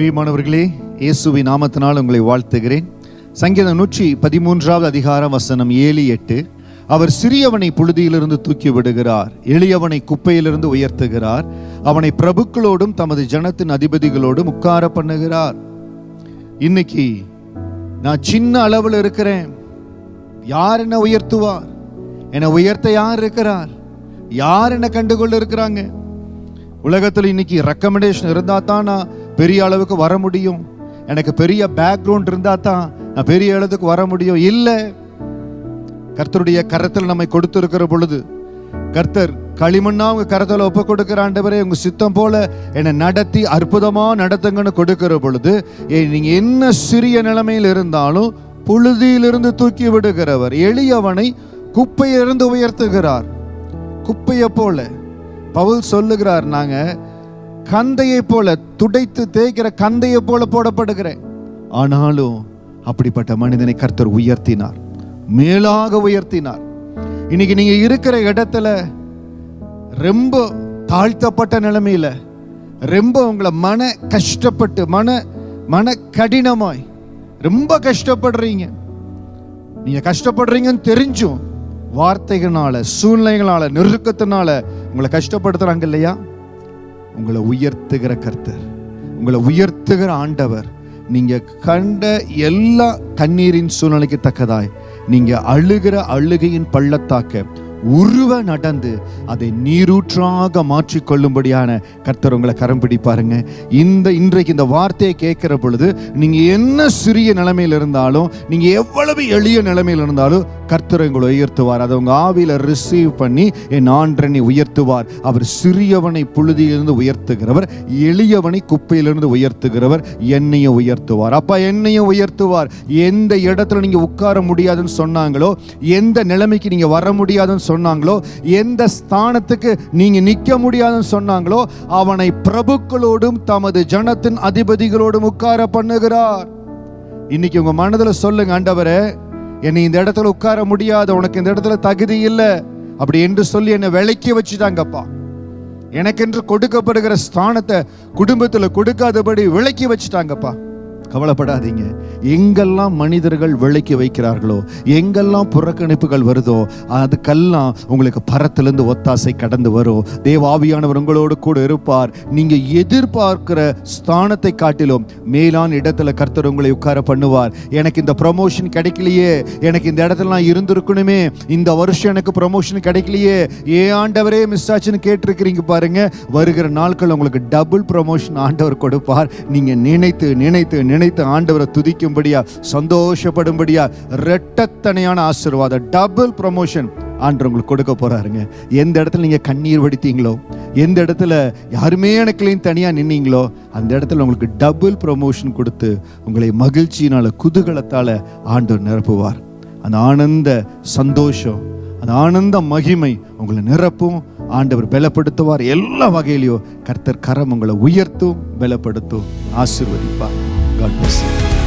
பிரியமானவர்களே, இயேசுவின் நாமத்தினால் உங்களை வாழ்த்துகிறேன். சங்கீதம் 113 அதிகாரம் வசனம் 7-8. அவர் சிறியவனை புழுதியிலிருந்து தூக்கி விடுகிறார், எளியவனை குப்பையிலிருந்து உயர்த்துகிறார், அவனை பிரபுக்களோடும் தமது ஜனத்தின் அதிபதிகளோடும் உட்கார பண்ணுகிறார். இன்னைக்கு நான் சின்ன அளவில் இருக்கிறேன், யார் என்ன உயர்த்துவார்? என்னை உயர்த்த யார் இருக்கிறார்? யார் என்ன கண்டுகொள்ள இருக்கிறாங்க? உலகத்தில் இன்னைக்கு ரெக்கமெண்டேஷன் இருந்தா தான் நான் பெரிய அளவுக்கு வர முடியும், எனக்கு பெரிய பேக்ரவுண்ட் இருந்தா தான் நான் பெரிய அளவுக்கு வர முடியும். இல்லை, கர்த்தருடைய கரத்தில் நம்மை கொடுத்திருக்கிற பொழுது, கர்த்தர் களிமண்ணா உங்க கரத்தில் ஒப்பு கொடுக்கிற ஆண்டவரே, உங்க சித்தம் போல என்னை நடத்தி அற்புதமா நடத்துங்கன்னு கொடுக்கிற பொழுது, நீங்க என்ன சிறிய நிலைமையில் இருந்தாலும் புழுதியிலிருந்து தூக்கி விடுகிறவர், எளியவனை குப்பையிலிருந்து உயர்த்துகிறார். குப்பையை போல பவுல் சொல்லுகிறார், நாங்க கந்தையை போல துடைத்து தேய்க்கிற கந்தையை போல போடப்படுகிறேன். ஆனாலும் அப்படிப்பட்ட மனிதனை கர்த்தர் உயர்த்தினார், மேலாக உயர்த்தினார். இன்னைக்கு நீங்க இருக்கிற இடத்துல ரொம்ப தாழ்த்தப்பட்ட நிலைமையில, ரொம்ப உங்களை மன கஷ்டப்பட்டு மன கடினமாய் ரொம்ப கஷ்டப்படுறீங்க. நீங்க கஷ்டப்படுறீங்கன்னு தெரிஞ்சும் வார்த்தைகளால, சூழ்நிலைகளால, நெருக்கத்தினால உங்களை கஷ்டப்படுத்துறாங்க இல்லையா? உங்களை உயர்த்துகிற கர்த்தர், உங்களை உயர்த்துகிற ஆண்டவர், நீங்க கண்ட எல்லா கண்ணீரின் சூழ்நிலைக்கு தக்கதாய் நீங்க அழுகிற அழுகையின் பள்ளத்தாக்க உருவ நடந்து அதை நீரூற்றாக மாற்றிக்கொள்ளும்படியான கர்த்தர் உங்களை கரம் பிடிப்பாருங்க. இன்றைக்கு இந்த வார்த்தையை கேட்கிற பொழுது, நீங்க என்ன சிறிய நிலைமையில் இருந்தாலும், நீங்க எவ்வளவு எளிய நிலைமையில் இருந்தாலும் கர்த்தர் உங்களை உயர்த்துவார். அதை உங்க ஆவியில ரிசீவ் பண்ணி என் ஆண்டவனை உயர்த்துவார். அவர் சிறியவனை புழுதியிலிருந்து உயர்த்துகிறவர், எளியவனை குப்பையிலிருந்து உயர்த்துகிறவர், என்னையும் உயர்த்துவார். அப்பா, என்னையும் உயர்த்துவார். எந்த இடத்துல நீங்க உட்கார முடியாதுன்னு சொன்னாங்களோ, எந்த நிலைமைக்கு நீங்க வர முடியாதுன்னு சொன்னாங்களோ, எந்த ஸ்தானத்துக்கு நீங்க நிக்க முடியாதுன்னு சொன்னாங்களோ, அவனை பிரபுக்களோடும் தமது ஜனத்தின் அதிபதிகளோடும் உட்கார பண்ணுகிறார். இன்னைக்கு உங்க மனதில் சொல்லுங்க, ஆண்டவரே, என்னை இந்த இடத்துல உட்கார முடியாது, உனக்கு இந்த இடத்துல தகுதி இல்லை அப்படி என்று சொல்லி என்னை விலக்கி வச்சுட்டாங்கப்பா. எனக்கென்று கொடுக்கப்படுகிற ஸ்தானத்தை குடும்பத்தில் கொடுக்காதபடி விலக்கி வச்சுட்டாங்கப்பா. கவலைப்படாதீங்க. எங்கெல்லாம் மனிதர்கள் விலக்கி வைக்கிறார்களோ, எங்கெல்லாம் புறக்கணிப்புகள் வருதோ, அதுக்கெல்லாம் உங்களுக்கு பரத்திலிருந்து ஒத்தாசை கடந்து வரும். தேவ ஆவியானவர் உங்களோடு கூட இருப்பார். நீங்க எதிர்பார்க்கிற ஸ்தானத்தை காட்டிலும் மேலான இடத்துல கர்த்தர் உங்களை உட்கார பண்ணுவார். எனக்கு இந்த ப்ரமோஷன் கிடைக்கலையே, எனக்கு இந்த இடத்துல நான் இருந்திருக்கணுமே, இந்த வருஷம் எனக்கு ப்ரமோஷன் கிடைக்கலையே, ஆண்டவரே மிஸ் ஆச்சுன்னு கேட்டிருக்கிறீங்க பாருங்க. வருகிற நாட்கள் உங்களுக்கு டபுள் ப்ரமோஷன் ஆண்டவர் கொடுப்பார். நீங்க நினைத்து நினைத்து நினைத்து ஆண்டவரை துதிக்கும்படியா, சந்தோஷப்படும்படியா, இரட்டத்தனையான ஆசீர்வாதம், டபுள் ப்ரமோஷன் ஆண்டவர் உங்களுக்கு கொடுக்க போறாருங்க. எந்த இடத்துல நீங்க கண்ணீர் வடித்தீங்களோ, எந்த இடத்துல யாருமே எனக்குலையும் தனியா நின்னீங்களோ, அந்த இடத்துல உங்களுக்கு டபுள் ப்ரமோஷன் கொடுத்து உங்களை மகிழ்ச்சியினால, குதூகலத்தால ஆண்டவர் நிரப்புவார். அந்த ஆனந்த சந்தோஷம், அந்த ஆனந்த மகிமை உங்களை நிரப்பும். ஆண்டவர் பலப்படுத்துவார். எல்லா வகையிலையும் கர்த்தர் கரம் உங்களை உயர்த்தும், பலப்படுத்தும், ஆசீர்வதிப்பார். God bless you.